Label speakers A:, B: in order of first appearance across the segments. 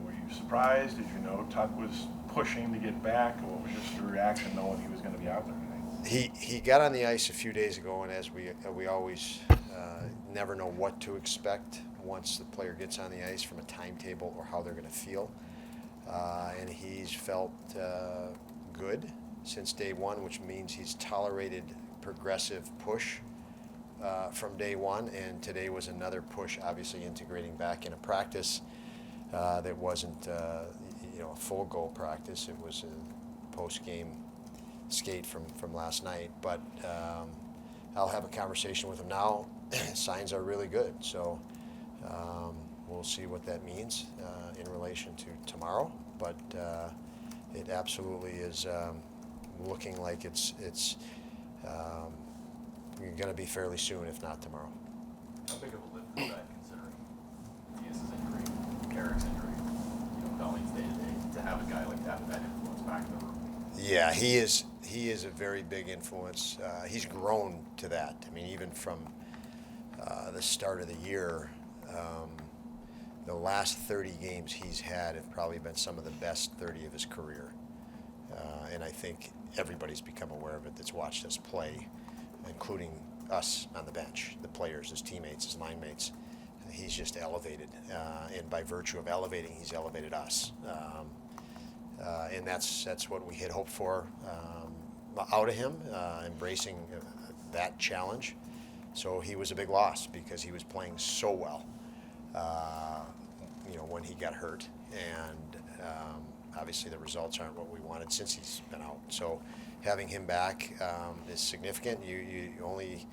A: were you surprised? Did you know Tuch was pushing to get back? Or what was just your reaction knowing he was going to be out there tonight?
B: He got on the ice a few days ago, and as we always never know what to expect once the player gets on the ice from a timetable or how they're going to feel. And he's felt good since day one, which means he's tolerated progressive push from day one. And today was another push, obviously integrating back in a practice that wasn't a full goal practice. It was a post-game skate from last night. But I'll have a conversation with him now. Signs are really good. So we'll see what that means in relation to tomorrow. But it absolutely is looking like it's going to be fairly soon, if not tomorrow.
C: How big of a lift is that, considering Mattias' injury, Eric's injury, Dahlin's day-to-day, to have a guy like that with that influence back in the room?
B: Yeah, he is a very big influence. He's grown to that. I mean, even from the start of the year, the last 30 games he's had have probably been some of the best 30 of his career. And I think everybody's become aware of it that's watched us play, including us on the bench, the players, his teammates, his line mates. He's just elevated. And by virtue of elevating, he's elevated us. And that's what we had hoped for out of him, embracing that challenge. So he was a big loss because he was playing so well, when he got hurt. And obviously the results aren't what we wanted since he's been out. So having him back is significant. You only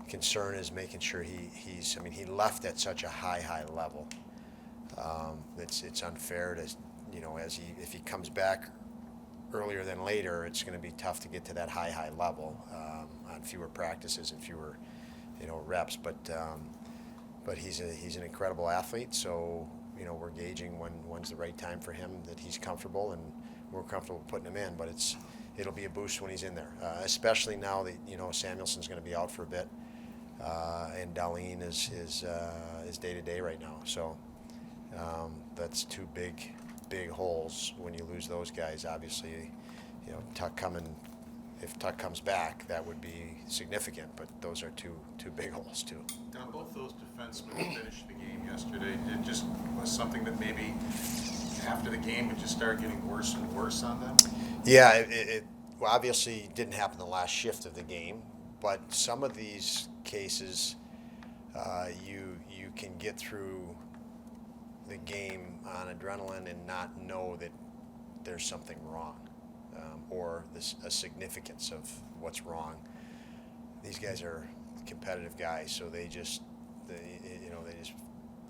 B: concern is making sure he left at such a high level. It's unfair to, if he comes back earlier than later, it's going to be tough to get to that high level on fewer practices and fewer, reps. But he's an incredible athlete. So we're gauging when's the right time for him that he's comfortable, and we're comfortable putting him in. But it'll be a boost when he's in there, especially now that Samuelsson's going to be out for a bit, and Dahlin is day to day right now. So that's two big holes when you lose those guys. Obviously, Tuch if Tuch comes back, that would be significant, but those are two big holes too.
D: Now, both those defensemen finished the game yesterday. It just was something that maybe after the game would just start getting worse and worse on them?
B: Yeah, it obviously didn't happen the last shift of the game, but some of these cases, you can get through the game on adrenaline and not know that there's something wrong, or a significance of what's wrong. These guys are competitive guys, so they just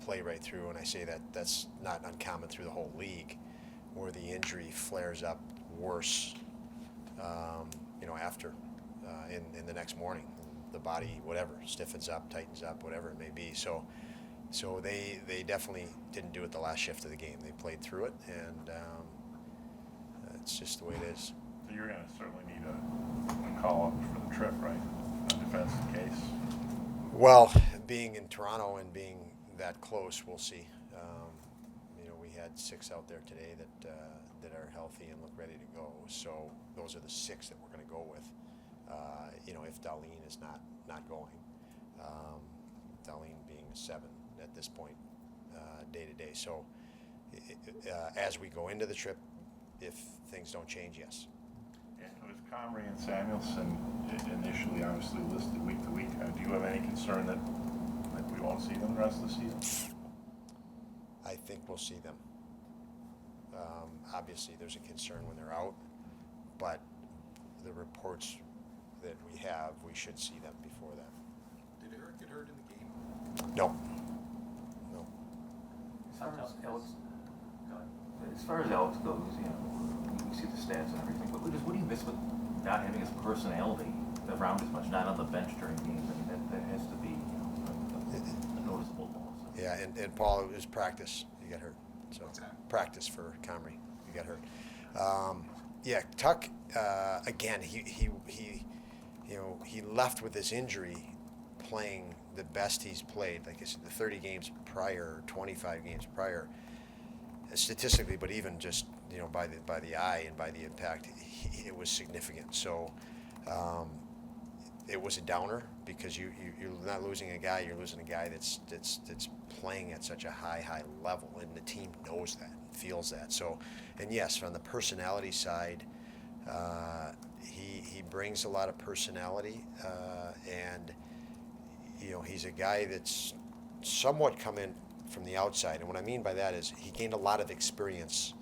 B: play right through. And I say that's not uncommon through the whole league, where the injury flares up worse, after in the next morning, the body stiffens up, tightens up, whatever it may be. So they definitely didn't do it the last shift of the game. They played through it, and it's just the way it is.
A: So you're going to certainly need a call-up for the trip, right? On defensive case.
B: Well, being in Toronto and being that close, we'll see. We had 6 out there today that are healthy and look ready to go. So those are the 6 that we're going to go with. If Dahlin is not going, Dahlin being a 7 at this point, day to day. So as we go into the trip, if things don't change, yes.
A: And with Comrie and Samuelsson initially obviously listed week to week, do you have any concern that we won't see them the rest of the season?
B: I think we'll see them. Obviously, there's a concern when they're out, but the reports that we have, we should see them before that.
D: Did Eric get hurt in the game?
B: No.
C: As far as Alex goes, we see the stats and everything, but what do you miss with not having his personality around as much, not on the bench during games? I mean, that has to be a noticeable loss.
B: Yeah, and Paul, it was practice. He got hurt. So
D: What's that?
B: practice for Comrie. He got hurt. Tuch, again, he left with this injury playing the best he's played, like I said, the 30 games prior, 25 games prior, statistically, but even just by the eye and by the impact, it was significant. So it was a downer because you're not losing a guy, you're losing a guy that's playing at such a high level, and the team knows that, feels that. So, and yes, on the personality side, he brings a lot of personality, and he's a guy that's somewhat come in from the outside, and what I mean by that is he gained a lot of experience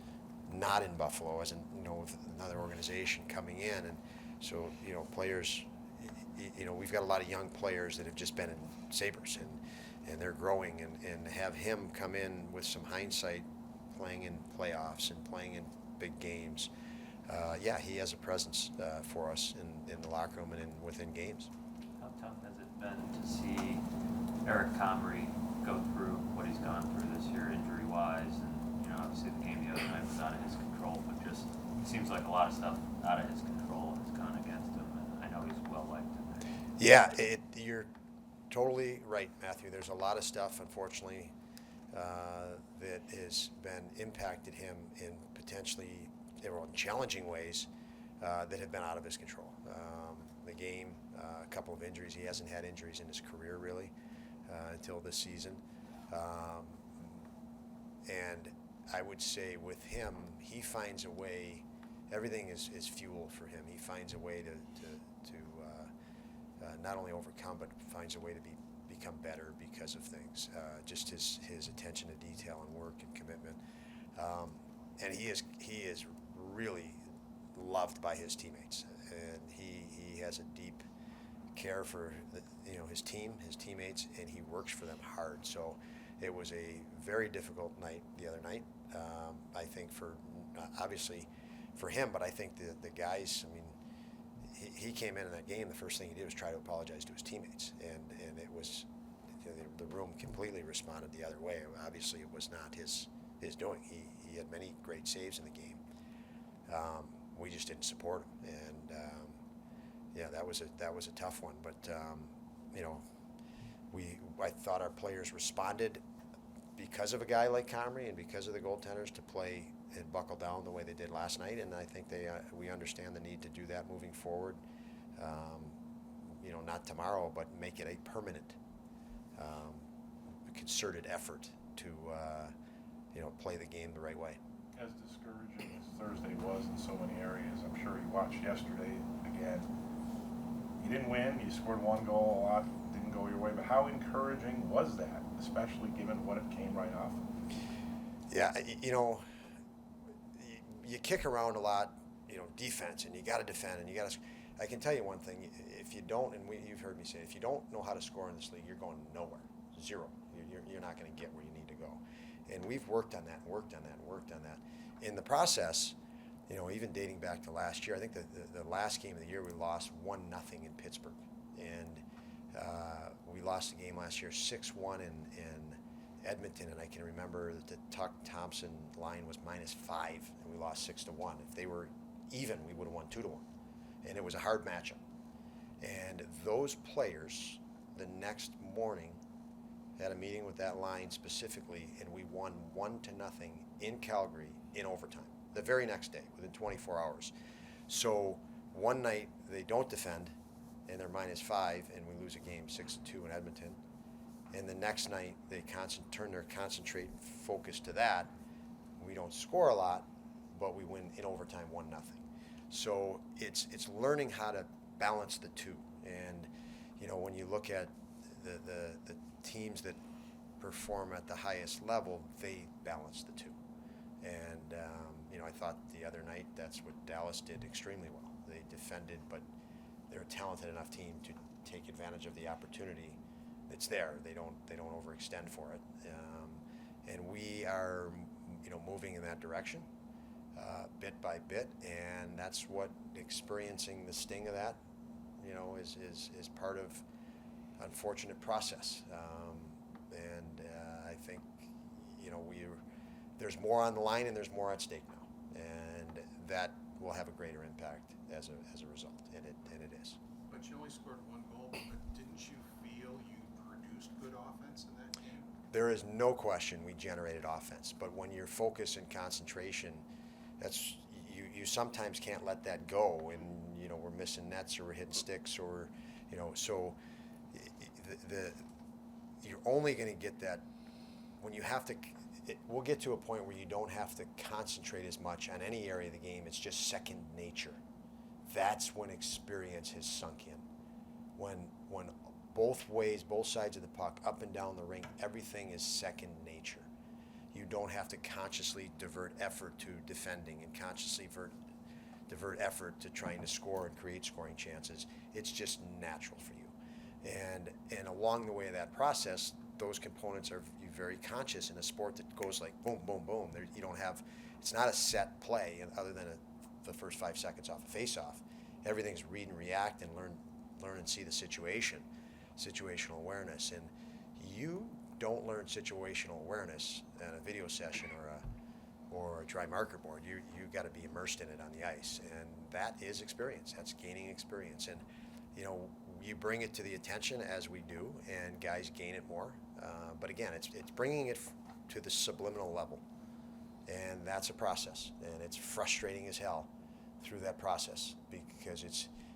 B: not in Buffalo, as in with another organization coming in, and so players, we've got a lot of young players that have just been in Sabres, and they're growing, and have him come in with some hindsight, playing in playoffs and playing in big games. Yeah, he has a presence for us in the locker room and within games.
E: How tough has it been to see Eric Comrie go through what he's gone through this year, injury-wise, and obviously the game the other night was out of his control, but just it seems like a lot of stuff out of his control has gone against him, and I know he's well liked in there.
B: Yeah, you're totally right, Matthew. There's a lot of stuff, unfortunately, that has been impacted him in potentially challenging ways that have been out of his control. The game, a couple of injuries. He hasn't had injuries in his career really until this season. And I would say with him, he finds a way. Everything is fuel for him. He finds a way to not only overcome, but finds a way to become better because of things. Just his attention to detail and work and commitment. And he is really loved by his teammates, and he has a deep care for his team, his teammates, and he works for them hard. So it was a very difficult night the other night. I think for obviously for him, but I think the guys. I mean, he came in that game. The first thing he did was try to apologize to his teammates, and it was the room completely responded the other way. Obviously, it was not his doing. He had many great saves in the game. We just didn't support him, and yeah, that was a tough one. But I thought our players responded because of a guy like Comrie and because of the goaltenders to play and buckle down the way they did last night, and I think we understand the need to do that moving forward. Not tomorrow, but make it a permanent, concerted effort to play the game the right way.
A: As discouraging as Thursday was in so many areas, I'm sure you watched yesterday again. You didn't win. You scored one goal. A lot didn't go your way. But how encouraging was that, especially given what it came right off?
B: Yeah, you kick around a lot, defense, and you got to defend, and you got to. I can tell you one thing: if you don't, and you've heard me say, if you don't know how to score in this league, you're going nowhere, zero. You're not going to get where you need to go. And we've worked on that, worked on that. In the process, even dating back to last year, I think the last game of the year we lost 1-0 in Pittsburgh, and we lost the game last year 6-1 in Edmonton, and I can remember that the Tuch Thompson line was -5, and we lost 6-1. If they were even, we would have won 2-1, and it was a hard matchup. And those players, the next morning, had a meeting with that line specifically, and we won 1-0 in Calgary in overtime. The very next day, within 24 hours. So one night they don't defend, and they're -5, and we lose a game 6-2 in Edmonton. And the next night they turn their concentrate focus to that. We don't score a lot, but we win in overtime 1-0. So it's learning how to balance the two. And when you look at the teams that perform at the highest level, they balance the two. And I thought the other night that's what Dallas did extremely well. They defended, but they're a talented enough team to take advantage of the opportunity that's there. They don't overextend for it, and we are moving in that direction bit by bit, and that's what experiencing the sting of that is part of unfortunate process. And I think there's more on the line and there's more at stake now, and that will have a greater impact as a result, and it is.
D: But you only scored one goal, but didn't you feel you good offense in that game?
B: There is no question we generated offense, but when you're focused and concentration, that's you sometimes can't let that go, and we're missing nets or we're hitting sticks or so the you're only going to get that when you have to. We'll get to a point where you don't have to concentrate as much on any area of the game. It's just second nature. That's when experience has sunk in. When both ways, both sides of the puck, up and down the rink, everything is second nature. You don't have to consciously divert effort to defending and consciously divert effort to trying to score and create scoring chances. It's just natural for you. And along the way of that process, those components are very conscious in a sport that goes like boom, boom, boom. You don't have, it's not a set play other than the first 5 seconds off a face-off. Everything's read and react and learn and see the situation, situational awareness. And you don't learn situational awareness in a video session or a dry marker board. You got to be immersed in it on the ice, and that is experience. That's gaining experience. And you bring it to the attention as we do, and guys gain it more. But again, it's bringing it to the subliminal level, and that's a process, and it's frustrating as hell through that process because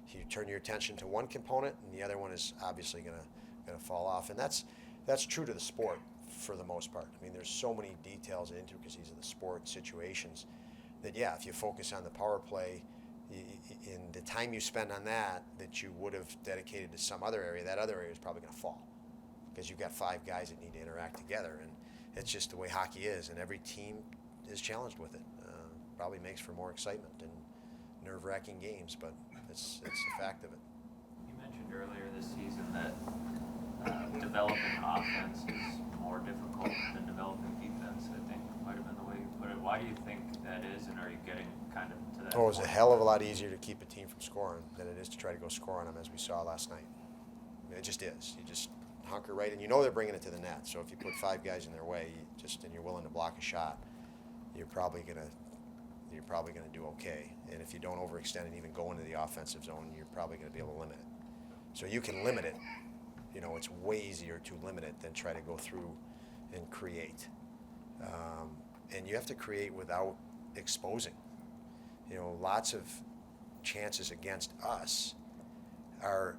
B: you turn your attention to one component, and the other one is obviously gonna fall off, and that's true to the sport for the most part. I mean, there's so many details and intricacies of the sport situations that if you focus on the power play. In the time you spend on that you would have dedicated to some other area, that other area is probably going to fall because you've got 5 guys that need to interact together, and it's just the way hockey is, and every team is challenged with it. Probably makes for more excitement and nerve-wracking games, but it's a fact of it.
E: You mentioned earlier this season that developing offense is more difficult than developing defense. I think might have been the way you put it. Why do you think that is, and are you getting kind of to that
B: Oh, it's a
E: point?
B: hell of a lot easier to keep a team from scoring than it is to try to go score on them, as we saw last night. I mean, it just is. You just hunker right, and they're bringing it to the net. So if you put 5 guys in their way, and you're willing to block a shot, you're probably gonna do okay. And if you don't overextend and even go into the offensive zone, you're probably gonna be able to limit it. So you can limit it. It's way easier to limit it than try to go through and create. And you have to create without exposing. Lots of chances against us are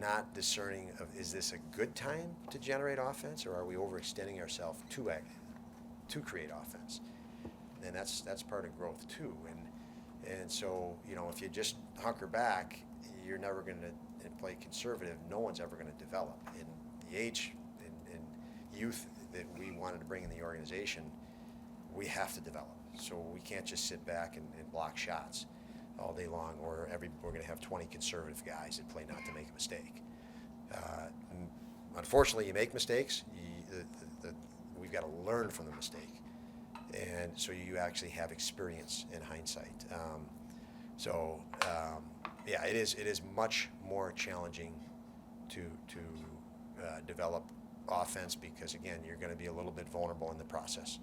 B: not discerning of, is this a good time to generate offense, or are we overextending ourselves to create offense? And that's part of growth too. And so if you just hunker back, you're never going to play conservative. No one's ever going to develop. In the age and youth that we wanted to bring in the organization, we have to develop. So we can't just sit back and block shots all day long, or we're going to have 20 conservative guys that play not to make a mistake. Unfortunately, you make mistakes. We've got to learn from the mistake, and so you actually have experience in hindsight. It is much more challenging to develop offense because, again, you're going to be a little bit vulnerable in the process.